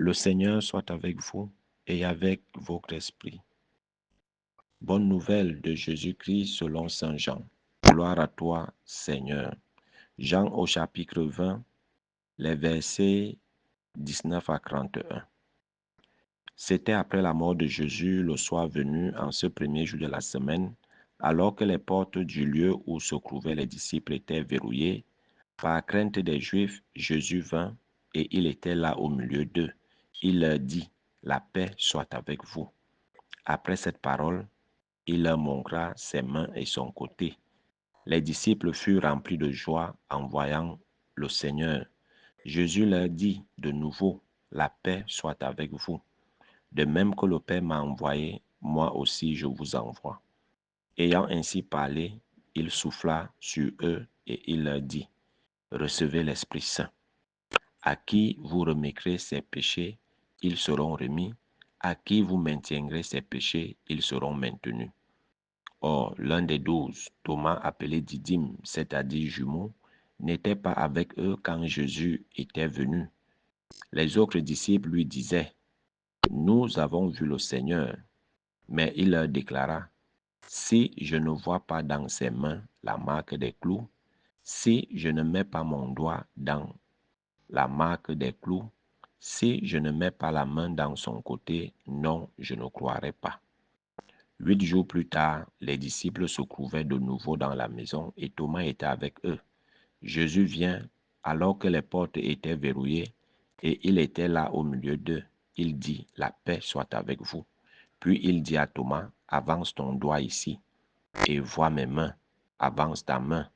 Le Seigneur soit avec vous et avec votre esprit. Bonne nouvelle de Jésus-Christ selon saint Jean. Gloire à toi, Seigneur. Jean au chapitre 20, les versets 19 à 31. C'était après la mort de Jésus, le soir venu, en ce premier jour de la semaine, alors que les portes du lieu où se trouvaient les disciples étaient verrouillées. Par crainte des Juifs, Jésus vint et il était là au milieu d'eux. Il leur dit, « La paix soit avec vous. » Après cette parole, il leur montra ses mains et son côté. Les disciples furent remplis de joie en voyant le Seigneur. Jésus leur dit de nouveau, « La paix soit avec vous. De même que le Père m'a envoyé, moi aussi je vous envoie. » Ayant ainsi parlé, il souffla sur eux et il leur dit, « Recevez l'Esprit Saint. À qui vous remettrez ses péchés, ils seront remis. À qui vous maintiendrez ses péchés, ils seront maintenus. » Or, l'un des 12, Thomas appelé Didyme, c'est-à-dire jumeau, n'était pas avec eux quand Jésus était venu. Les autres disciples lui disaient, « Nous avons vu le Seigneur. » Mais il leur déclara, « Si je ne vois pas dans ses mains la marque des clous, si je ne mets pas mon doigt dans la marque des clous, si je ne mets pas la main dans son côté, non, je ne croirai pas. » 8 jours plus tard, les disciples se trouvaient de nouveau dans la maison et Thomas était avec eux. Jésus vient alors que les portes étaient verrouillées et il était là au milieu d'eux. Il dit, « La paix soit avec vous. » Puis il dit à Thomas, « Avance ton doigt ici et vois mes mains. Avance ta main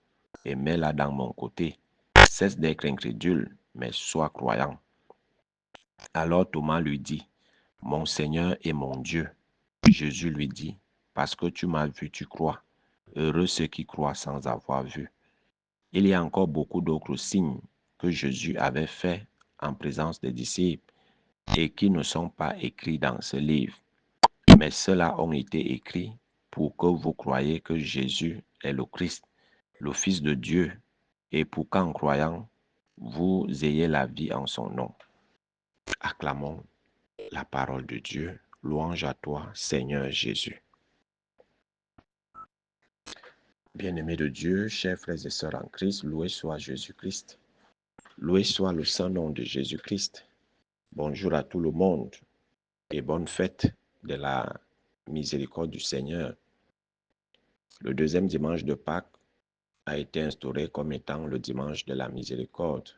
et mets-la dans mon côté. Cesse d'être incrédule, mais sois croyant. » Alors Thomas lui dit, « Mon Seigneur et mon Dieu. » Jésus lui dit, « Parce que tu m'as vu, tu crois. Heureux ceux qui croient sans avoir vu. » Il y a encore beaucoup d'autres signes que Jésus avait faits en présence des disciples et qui ne sont pas écrits dans ce livre. Mais ceux-là ont été écrits pour que vous croyiez que Jésus est le Christ, le Fils de Dieu, et pour qu'en croyant, vous ayez la vie en son nom. Acclamons la parole de Dieu. Louange à toi, Seigneur Jésus. Bien-aimés de Dieu, chers frères et sœurs en Christ, loué soit Jésus-Christ. Loué soit le saint nom de Jésus-Christ. Bonjour à tout le monde et bonne fête de la miséricorde du Seigneur. Le deuxième dimanche de Pâques a été instauré comme étant le dimanche de la miséricorde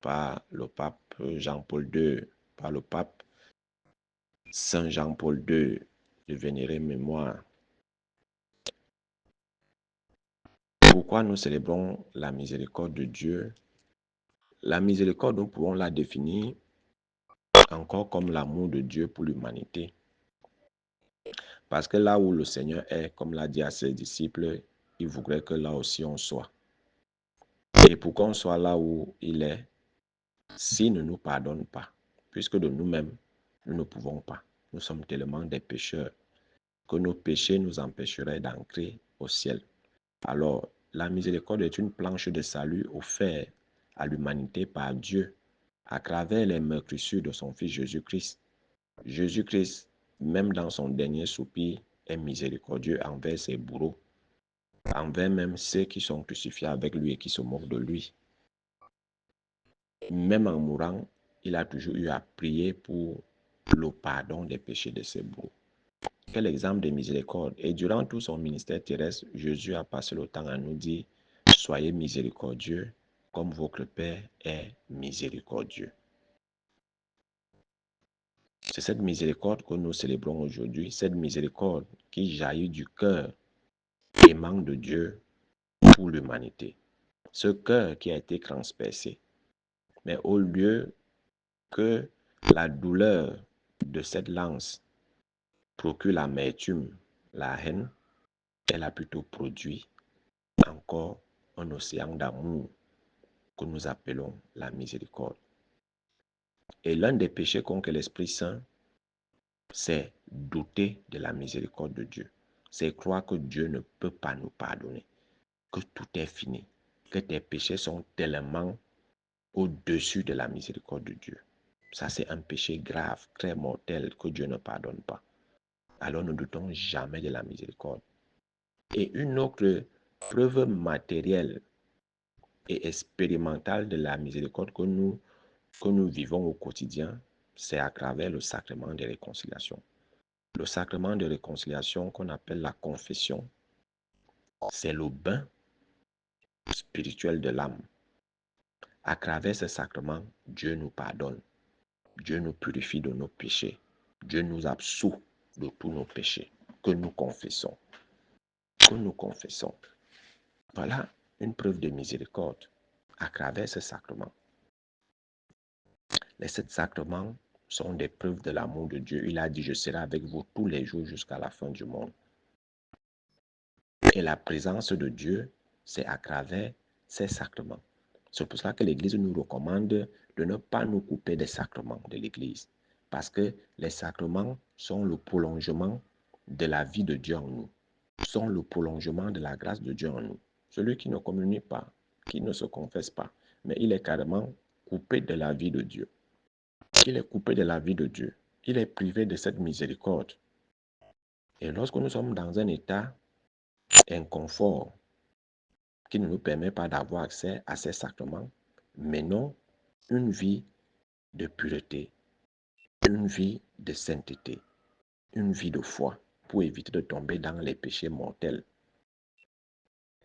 par le pape Jean-Paul II, par le pape Saint Jean-Paul II de vénérée mémoire. Pourquoi nous célébrons la miséricorde de Dieu? La miséricorde, nous pouvons la définir encore comme l'amour de Dieu pour l'humanité. Parce que là où le Seigneur est, comme l'a dit à ses disciples, il voudrait que là aussi on soit. Et pour qu'on soit là où il est, s'il ne nous pardonne pas, puisque de nous-mêmes, nous ne pouvons pas. Nous sommes tellement des pécheurs que nos péchés nous empêcheraient d'entrer au ciel. Alors, la miséricorde est une planche de salut offerte à l'humanité par Dieu à travers les meurtrissures de son Fils Jésus-Christ. Jésus-Christ, même dans son dernier soupir, est miséricordieux envers ses bourreaux, envers même ceux qui sont crucifiés avec lui et qui se moquent de lui. Même en mourant, il a toujours eu à prier pour le pardon des péchés de ses bourreaux. Quel exemple de miséricorde! Et durant tout son ministère terrestre, Jésus a passé le temps à nous dire, « Soyez miséricordieux comme votre Père est miséricordieux. » C'est cette miséricorde que nous célébrons aujourd'hui, cette miséricorde qui jaillit du cœur aimant de Dieu pour l'humanité. Ce cœur qui a été transpercé. Mais au lieu que la douleur de cette lance procure l'amertume, la haine, elle a plutôt produit encore un océan d'amour que nous appelons la miséricorde. Et l'un des péchés contre l'Esprit Saint, c'est douter de la miséricorde de Dieu. C'est croire que Dieu ne peut pas nous pardonner, que tout est fini, que tes péchés sont tellement au-dessus de la miséricorde de Dieu. Ça, c'est un péché grave, très mortel, que Dieu ne pardonne pas. Alors ne doutons jamais de la miséricorde. Et une autre preuve matérielle et expérimentale de la miséricorde que nous vivons au quotidien, c'est à travers le sacrement de réconciliation. Le sacrement de réconciliation qu'on appelle la confession, c'est le bain spirituel de l'âme. À travers ce sacrement, Dieu nous pardonne. Dieu nous purifie de nos péchés. Dieu nous absout de tous nos péchés que nous confessons. Que nous confessons. Voilà une preuve de miséricorde à travers ce sacrement. Les 7 sacrements sont des preuves de l'amour de Dieu. Il a dit, je serai avec vous tous les jours jusqu'à la fin du monde. Et la présence de Dieu, c'est à travers ces sacrements. C'est pour cela que l'Église nous recommande de ne pas nous couper des sacrements de l'Église. Parce que les sacrements sont le prolongement de la vie de Dieu en nous. Sont le prolongement de la grâce de Dieu en nous. Celui qui ne communie pas, qui ne se confesse pas, mais il est carrément coupé de la vie de Dieu. Il est coupé de la vie de Dieu. Il est privé de cette miséricorde. Et lorsque nous sommes dans un état inconfort, qui ne nous permet pas d'avoir accès à ces sacrements, menons une vie de pureté, une vie de sainteté, une vie de foi pour éviter de tomber dans les péchés mortels.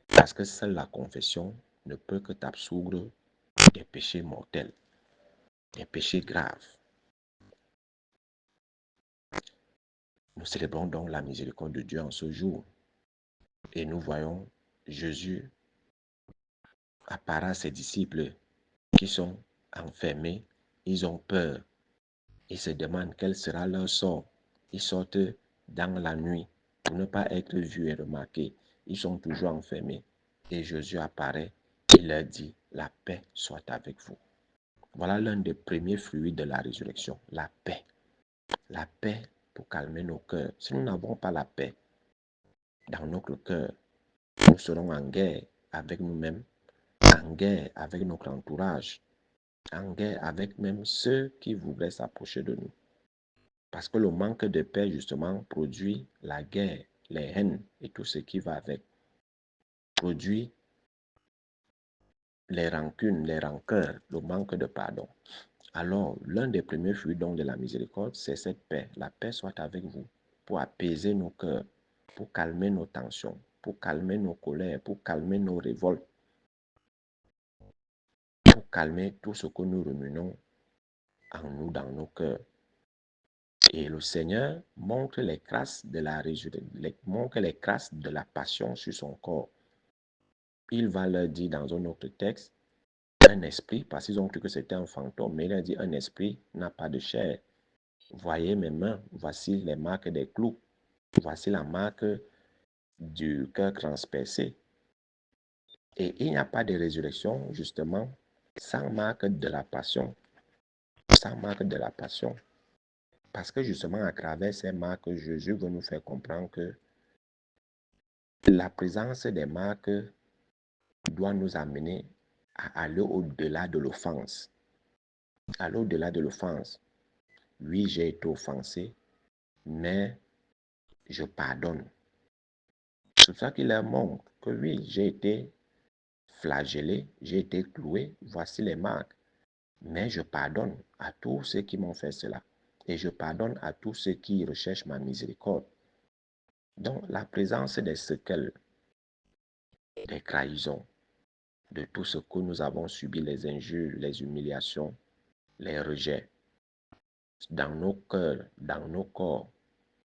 Parce que seule la confession ne peut que t'absoudre des péchés mortels, des péchés graves. Nous célébrons donc la miséricorde de Dieu en ce jour et nous voyons Jésus apparaître à ses disciples qui sont enfermés, ils ont peur. Ils se demandent quel sera leur sort. Ils sortent dans la nuit pour ne pas être vus et remarqués. Ils sont toujours enfermés. Et Jésus apparaît et leur dit, la paix soit avec vous. Voilà l'un des premiers fruits de la résurrection, la paix. La paix pour calmer nos cœurs. Si nous n'avons pas la paix dans notre cœur, nous serons en guerre avec nous-mêmes, en guerre avec notre entourage, en guerre avec même ceux qui voudraient s'approcher de nous. Parce que le manque de paix, justement, produit la guerre, les haines et tout ce qui va avec. Produit les rancunes, les rancœurs, le manque de pardon. Alors, l'un des premiers fruits donc de la miséricorde, c'est cette paix. La paix soit avec vous pour apaiser nos cœurs, pour calmer nos tensions, pour calmer nos colères, pour calmer nos révoltes, pour calmer tout ce que nous ruminons en nous, dans nos cœurs. Et le Seigneur montre les grâces de la résurrection, montre les grâces de la passion sur son corps. Il va leur dire dans un autre texte, un esprit, parce qu'ils ont cru que c'était un fantôme, mais il a dit, un esprit n'a pas de chair. Voyez mes mains, voici les marques des clous, voici la marque du cœur transpercé. Et il n'y a pas de résurrection, justement, sans marque de la passion. Sans marque de la passion. Parce que justement, à travers ces marques, Jésus veut nous faire comprendre que la présence des marques doit nous amener à aller au-delà de l'offense. Aller au-delà de l'offense. Oui, j'ai été offensé, mais je pardonne. C'est pour ça qu'il leur montre que oui, j'ai été flagellé, j'ai été cloué, voici les marques. Mais je pardonne à tous ceux qui m'ont fait cela. Et je pardonne à tous ceux qui recherchent ma miséricorde. Donc, la présence des séquelles, des trahisons, de tout ce que nous avons subi, les injures, les humiliations, les rejets, dans nos cœurs, dans nos corps,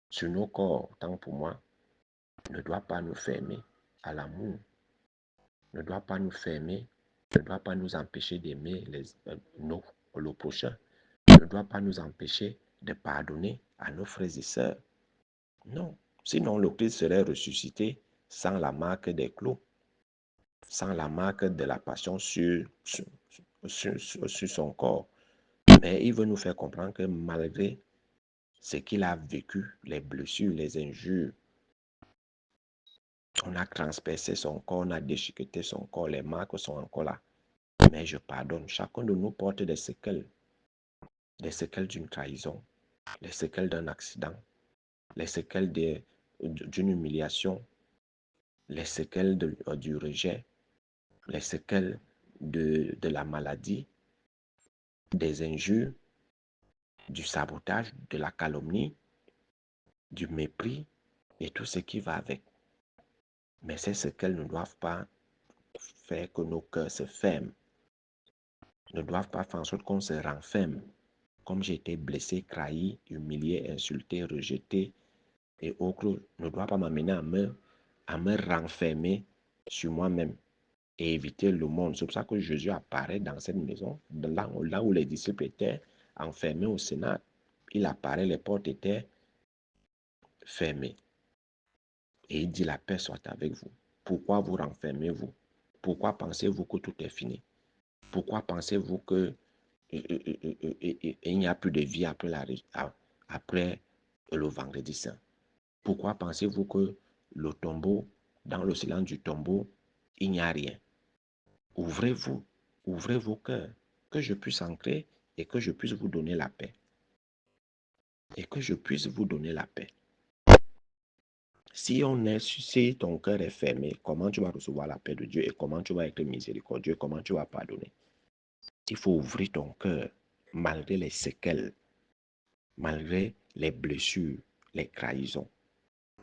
sur nos corps, tant pour moi, ne doit pas nous fermer à l'amour, ne doit pas nous fermer, ne doit pas nous empêcher d'aimer le prochain, ne doit pas nous empêcher de pardonner à nos frères et sœurs. Non, sinon le Christ serait ressuscité sans la marque des clous, sans la marque de la passion sur son corps. Mais il veut nous faire comprendre que malgré ce qu'il a vécu, les blessures, les injures, on a transpercé son corps, on a déchiqueté son corps, les marques sont encore là. Mais je pardonne. Chacun de nous porte des séquelles. les séquelles d'une trahison, les séquelles d'un accident, les séquelles d'une humiliation, les séquelles du rejet, les séquelles de la maladie, des injures, du sabotage, de la calomnie, du mépris et tout ce qui va avec. Mais ces séquelles ne doivent pas faire que nos cœurs se ferment, ne doivent pas faire en sorte qu'on se renferme. Comme j'ai été blessé, trahi, humilié, insulté, rejeté et autres, ne doit pas m'amener à me renfermer sur moi-même et éviter le monde. C'est pour ça que Jésus apparaît dans cette maison, là où les disciples étaient enfermés au Sénat. Il apparaît, les portes étaient fermées. Et il dit, la paix soit avec vous. Pourquoi vous renfermez-vous? Pourquoi pensez-vous que tout est fini? Pourquoi pensez-vous que il n'y a plus de vie après le vendredi saint? Pourquoi pensez-vous que le tombeau, dans le silence du tombeau, il n'y a rien? Ouvrez-vous, ouvrez vos cœurs, que je puisse entrer et que je puisse vous donner la paix. Et que je puisse vous donner la paix. Si ton cœur est fermé, comment tu vas recevoir la paix de Dieu et comment tu vas être miséricordieux, comment tu vas pardonner? Il faut ouvrir ton cœur malgré les séquelles, malgré les blessures, les trahisons,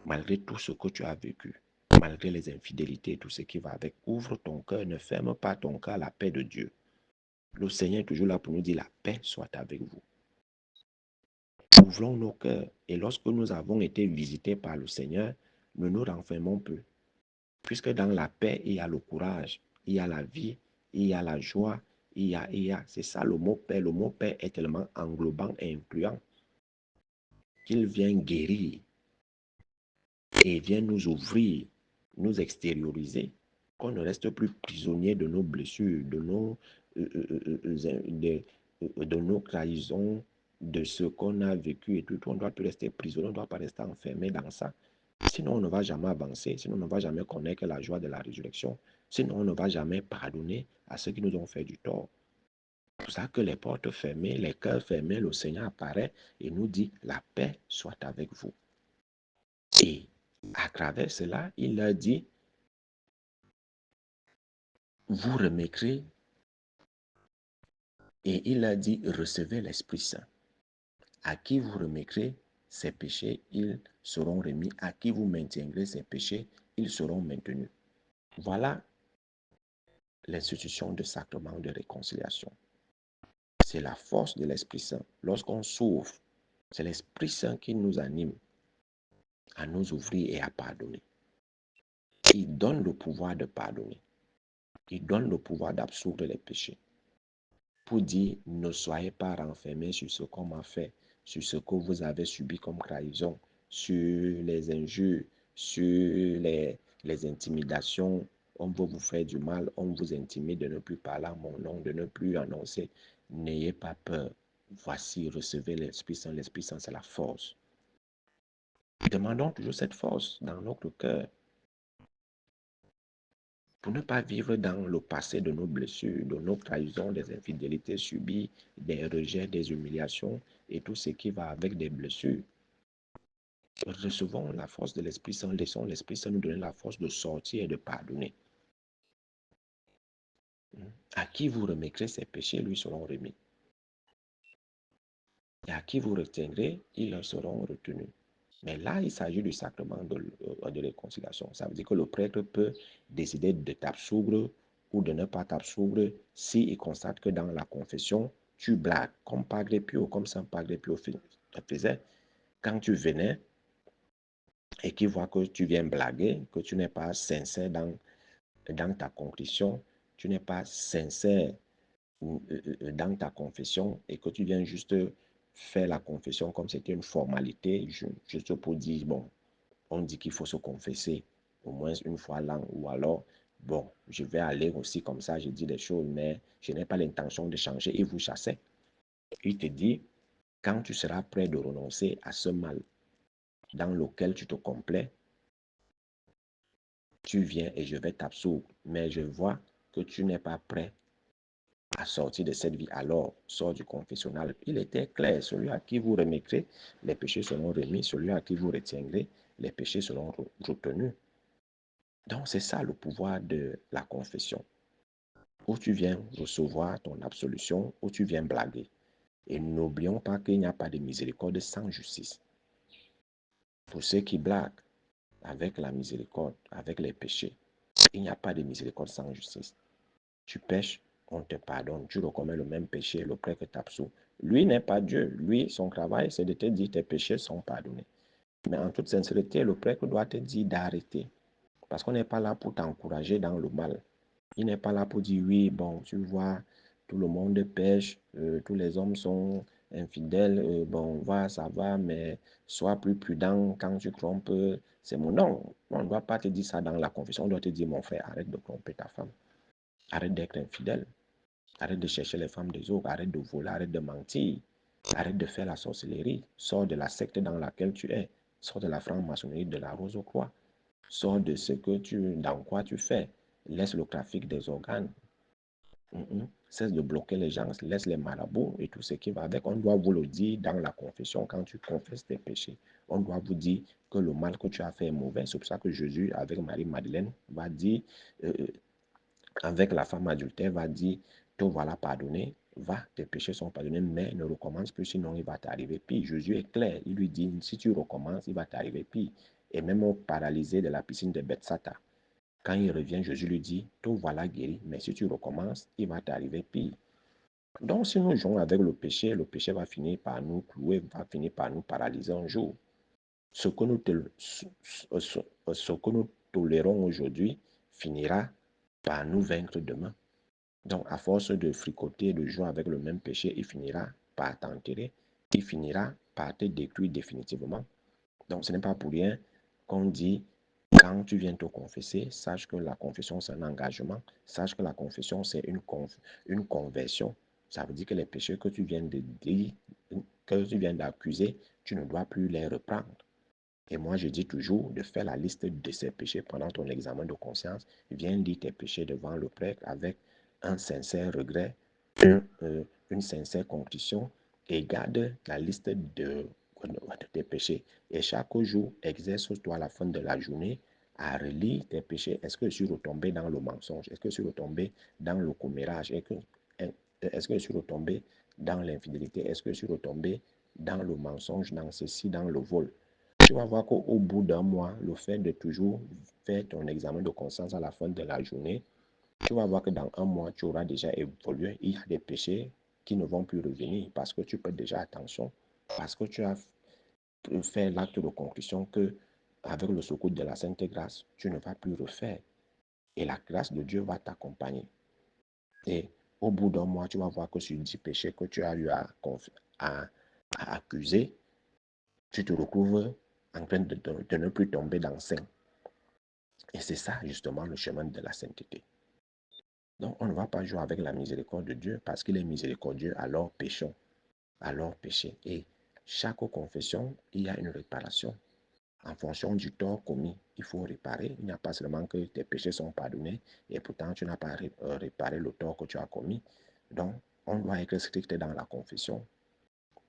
malgré tout ce que tu as vécu, malgré les infidélités, tout ce qui va avec. Ouvre ton cœur, ne ferme pas ton cœur à la paix de Dieu. Le Seigneur est toujours là pour nous dire, la paix soit avec vous. Ouvrons nos cœurs et lorsque nous avons été visités par le Seigneur, ne nous renfermons plus. Puisque dans la paix, il y a le courage, il y a la vie, il y a la joie, il y a. C'est ça le mot paix. Le mot paix est tellement englobant et incluant qu'il vient guérir et vient nous ouvrir, nous extérioriser, qu'on ne reste plus prisonnier de nos blessures, de nos trahisons, de ce qu'on a vécu et tout. On ne doit plus rester prisonnier, on ne doit pas rester enfermé dans ça. Sinon, on ne va jamais avancer, sinon on ne va jamais connaître la joie de la résurrection, sinon on ne va jamais pardonner à ceux qui nous ont fait du tort. C'est pour ça que les portes fermées, les cœurs fermés, le Seigneur apparaît et nous dit, la paix soit avec vous. Et à travers cela, il leur dit, vous remettrez, et il a dit, recevez l'Esprit Saint. À qui vous remettrez ses péchés, ils seront remis. À qui vous maintiendrez ses péchés, ils seront maintenus. Voilà l'institution de sacrement de réconciliation. C'est la force de l'Esprit Saint. Lorsqu'on s'ouvre, c'est l'Esprit Saint qui nous anime à nous ouvrir et à pardonner. Il donne le pouvoir de pardonner. Il donne le pouvoir d'absoudre les péchés. Pour dire, ne soyez pas renfermés sur ce qu'on m'a fait, sur ce que vous avez subi comme trahison, sur les injures, sur les intimidations. On veut vous faire du mal, on vous intimide de ne plus parler en mon nom, de ne plus annoncer. N'ayez pas peur. Voici, recevez l'Esprit Saint. L'Esprit Saint, c'est la force. Demandons toujours cette force dans notre cœur pour ne pas vivre dans le passé de nos blessures, de nos trahisons, des infidélités subies, des rejets, des humiliations et tout ce qui va avec des blessures. Recevons la force de l'Esprit Saint, laissons l'Esprit Saint nous donner la force de sortir et de pardonner. À qui vous remettrez ses péchés, lui seront remis. Et à qui vous retiendrez, ils leur seront retenus. Mais là, il s'agit du sacrement de réconciliation. Ça veut dire que le prêtre peut décider de t'absoudre ou de ne pas t'absoudre s'il constate que dans la confession, tu blagues, comme Padre Pio, comme Saint Padre Pio faisait. Quand tu venais et qu'il voit que tu viens blaguer, que tu n'es pas sincère dans ta conclusion, tu n'es pas sincère dans ta confession et que tu viens juste faire la confession comme c'était une formalité, juste pour dire, bon, on dit qu'il faut se confesser au moins une fois l'an ou alors, bon, je vais aller aussi comme ça, je dis des choses, mais je n'ai pas l'intention de changer et vous chassez. Il te dit, quand tu seras prêt de renoncer à ce mal dans lequel tu te complais, tu viens et je vais t'absoudre, mais je vois que tu n'es pas prêt à sortir de cette vie, alors sort du confessionnal. Il était clair, celui à qui vous remettrez, les péchés seront remis, celui à qui vous retiendrez, les péchés seront retenus. Donc c'est ça le pouvoir de la confession, où tu viens recevoir ton absolution, où tu viens blaguer. Et n'oublions pas qu'il n'y a pas de miséricorde sans justice. Pour ceux qui blaguent avec la miséricorde, avec les péchés, il n'y a pas de miséricorde sans justice. Tu pêches, on te pardonne. Tu recommets le même péché, le prêtre t'absout. Lui n'est pas Dieu. Lui, son travail, c'est de te dire tes péchés sont pardonnés. Mais en toute sincérité, le prêtre doit te dire d'arrêter. Parce qu'on n'est pas là pour t'encourager dans le mal. Il n'est pas là pour dire, oui, bon, tu vois, tout le monde pêche, tous les hommes sont infidèles, bon, va, ça va, mais sois plus prudent quand tu trompes. C'est mon nom. On ne doit pas te dire ça dans la confession. On doit te dire, mon frère, arrête de tromper ta femme. Arrête d'être infidèle. Arrête de chercher les femmes des autres. Arrête de voler. Arrête de mentir. Arrête de faire la sorcellerie. Sors de la secte dans laquelle tu es. Sors de la franc-maçonnerie de la Rose aux Croix. Sors de ce que dans quoi tu fais. Laisse le trafic des organes. Cesse de bloquer les gens. Laisse les marabouts et tout ce qui va avec. On doit vous le dire dans la confession quand tu confesses tes péchés. On doit vous dire que le mal que tu as fait est mauvais. C'est pour ça que Jésus, avec Marie-Madeleine, va dire avec la femme adultère, va dire, te voilà pardonné, va, tes péchés sont pardonnés, mais ne recommence plus, sinon il va t'arriver pire. Jésus est clair, il lui dit, si tu recommences, il va t'arriver pire. Et même au paralysé de la piscine de Bethsata, quand il revient, Jésus lui dit, te voilà guéri, mais si tu recommences, il va t'arriver pire. Donc, si nous jouons avec le péché va finir par nous clouer, va finir par nous paralyser un jour. Ce que nous tolérons aujourd'hui finira par nous vaincre demain. Donc, à force de fricoter, de jouer avec le même péché, il finira par t'enterrer, il finira par te détruire définitivement. Donc, ce n'est pas pour rien qu'on dit, quand tu viens te confesser, sache que la confession, c'est un engagement. Sache que la confession, c'est une conversion. Ça veut dire que les péchés que tu viens de dire, que tu viens d'accuser, tu ne dois plus les reprendre. Et moi, je dis toujours de faire la liste de ces péchés pendant ton examen de conscience. Viens dire tes péchés devant le prêtre avec un sincère regret, une sincère contrition et garde la liste de tes péchés. Et chaque jour, exerce-toi à la fin de la journée à relire tes péchés. Est-ce que je suis retombé dans le mensonge? Est-ce que je suis retombé dans le commérage? Est-ce que je suis retombé dans l'infidélité? Est-ce que je suis retombé dans le mensonge, dans ceci, dans le vol? Tu vas voir qu'au bout d'un mois, le fait de toujours faire ton examen de conscience à la fin de la journée, tu vas voir que dans un mois, tu auras déjà évolué. Il y a des péchés qui ne vont plus revenir parce que tu prêtes déjà attention, parce que tu as fait l'acte de conclusion que, avec le secours de la Sainte Grâce, tu ne vas plus refaire. Et la grâce de Dieu va t'accompagner. Et au bout d'un mois, tu vas voir que sur 10 péchés que tu as eu à accuser, tu te retrouves en train de ne plus tomber dans 5. Et c'est ça justement le chemin de la sainteté. Donc on ne va pas jouer avec la miséricorde de Dieu parce qu'il est miséricordieux, alors péchons, alors péchez. Et chaque confession, il y a une réparation. En fonction du tort commis, il faut réparer. Il n'y a pas seulement que tes péchés sont pardonnés et pourtant tu n'as pas réparé le tort que tu as commis. Donc on doit être strict dans la confession.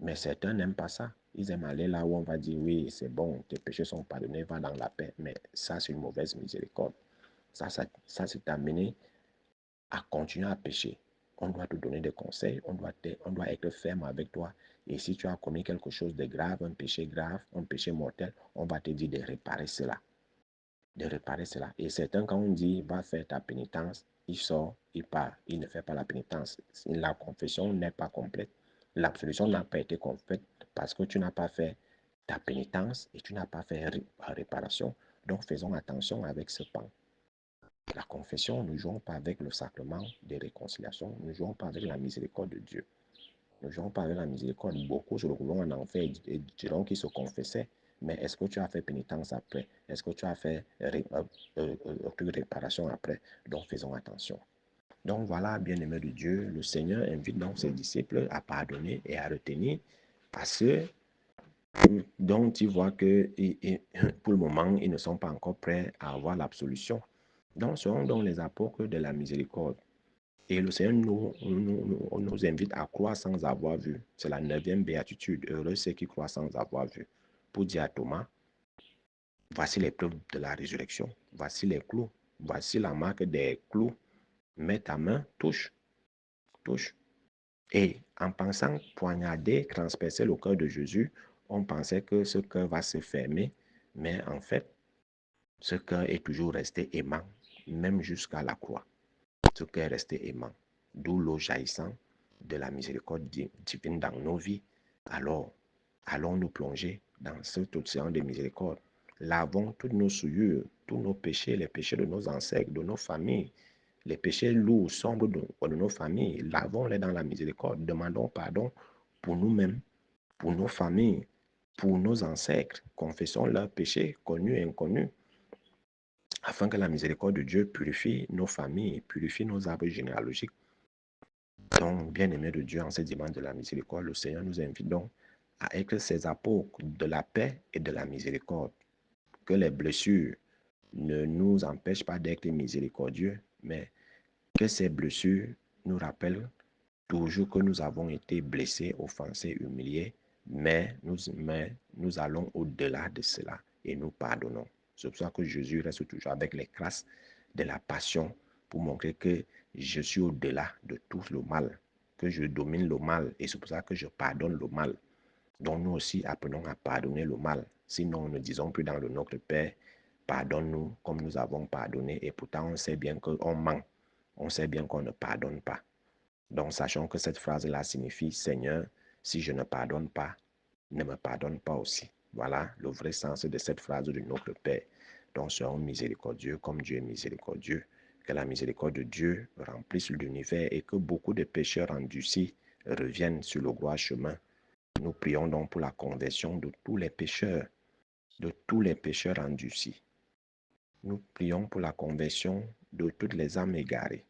Mais certains n'aiment pas ça. Ils aiment aller là où on va dire, oui, c'est bon, tes péchés sont pardonnés, va dans la paix. Mais ça, c'est une mauvaise miséricorde. Ça c'est t'amener à continuer à pécher. On doit te donner des conseils, on doit être ferme avec toi. Et si tu as commis quelque chose de grave, un péché mortel, on va te dire de réparer cela. De réparer cela. Et certains, quand on dit, va faire ta pénitence, il sort, il part, il ne fait pas la pénitence. La confession n'est pas complète. L'absolution n'a pas été complète parce que tu n'as pas fait ta pénitence et tu n'as pas fait réparation. Donc faisons attention avec ce pan. La confession, nous ne jouons pas avec le sacrement de réconciliation, nous ne jouons pas avec la miséricorde de Dieu. Nous ne jouons pas avec la miséricorde. Beaucoup se retrouveront en enfer et diront qu'ils se confessaient. Mais est-ce que tu as fait pénitence après? Est-ce que tu as fait réparation après? Donc faisons attention. Donc voilà, bien-aimés de Dieu, le Seigneur invite donc ses disciples à pardonner et à retenir à ceux dont il voit que pour le moment, ils ne sont pas encore prêts à avoir l'absolution. Donc, seront donc les apôtres de la miséricorde. Et le Seigneur nous invite à croire sans avoir vu. C'est la 9e béatitude. Heureux ceux qui croient sans avoir vu. Pour dire à Thomas, voici les preuves de la résurrection. Voici les clous. Voici la marque des clous. Mets ta main, touche, touche. Et en pensant poignarder, transpercer le cœur de Jésus, on pensait que ce cœur va se fermer. Mais en fait, ce cœur est toujours resté aimant, même jusqu'à la croix. Ce cœur est resté aimant. D'où l'eau jaillissant de la miséricorde divine dans nos vies. Alors, allons nous plonger dans cet océan de miséricorde. Lavons toutes nos souillures, tous nos péchés, les péchés de nos ancêtres, de nos familles, les péchés lourds, sombres de nos familles. Lavons-les dans la miséricorde. Demandons pardon pour nous-mêmes, pour nos familles, pour nos ancêtres. Confessons leurs péchés, connus et inconnus, afin que la miséricorde de Dieu purifie nos familles, purifie nos arbres généalogiques. Donc, bien-aimés de Dieu, en ce dimanche de la miséricorde, le Seigneur nous invite donc à être ses apôtres de la paix et de la miséricorde. Que les blessures ne nous empêchent pas d'être miséricordieux, mais que ces blessures nous rappellent toujours que nous avons été blessés, offensés, humiliés, mais nous allons au-delà de cela et nous pardonnons. C'est pour ça que Jésus reste toujours avec les grâces de la passion pour montrer que je suis au-delà de tout le mal, que je domine le mal et c'est pour ça que je pardonne le mal. Donc nous aussi apprenons à pardonner le mal. Sinon, ne disons plus dans le Notre Père, pardonne-nous comme nous avons pardonné et pourtant on sait bien qu'on ment. On sait bien qu'on ne pardonne pas. Donc, sachons que cette phrase-là signifie, Seigneur, si je ne pardonne pas, ne me pardonne pas aussi. Voilà le vrai sens de cette phrase de notre Père. Donc, soyons miséricordieux comme Dieu est miséricordieux. Que la miséricorde de Dieu remplisse l'univers et que beaucoup de pécheurs endurcis reviennent sur le droit chemin. Nous prions donc pour la conversion de tous les pécheurs endurcis. Nous prions pour la conversion de toutes les âmes égarées.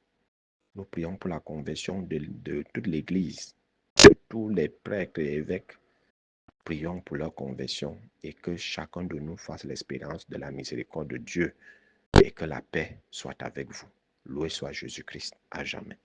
Nous prions pour la conversion de toute l'Église, de tous les prêtres et évêques. Prions pour leur conversion et que chacun de nous fasse l'expérience de la miséricorde de Dieu et que la paix soit avec vous. Loué soit Jésus-Christ à jamais.